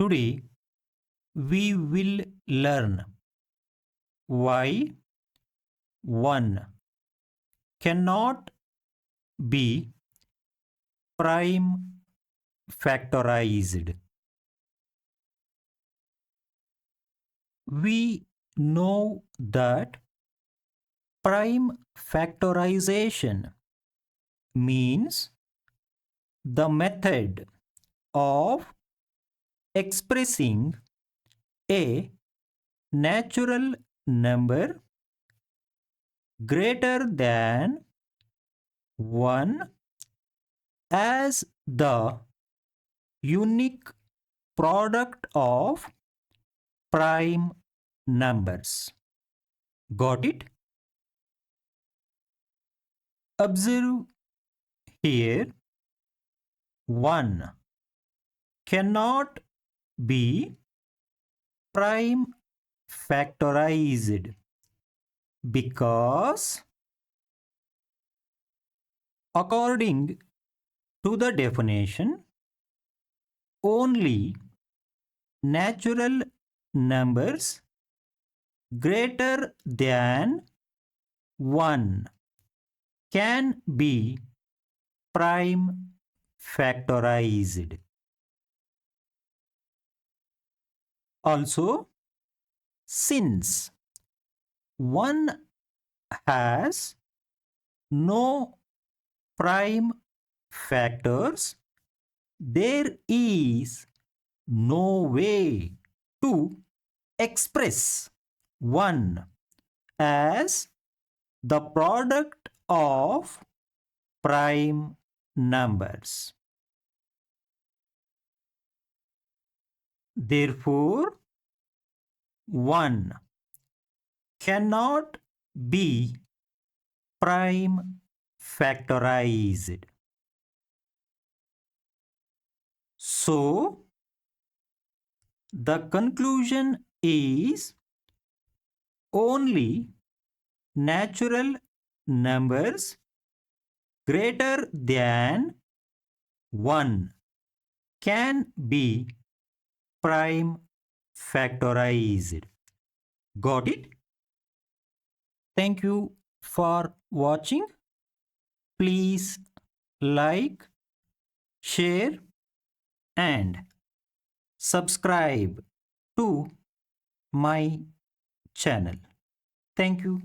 Today we will learn why 1 cannot be prime factorized. We know that prime factorization means the method of expressing a natural number greater than 1 as the unique product of prime numbers. Got it? Observe here 1 cannot be prime factorized because according to the definition only natural numbers greater than 1 can be prime factorized. Also, since 1 has no prime factors, there is no way to express 1 as the product of prime numbers. Therefore, 1 cannot be prime factorized. So, the conclusion is only natural numbers greater than 1 can be prime factorized. Got it? Thank you for watching. Please like, share and subscribe to my channel. Thank you.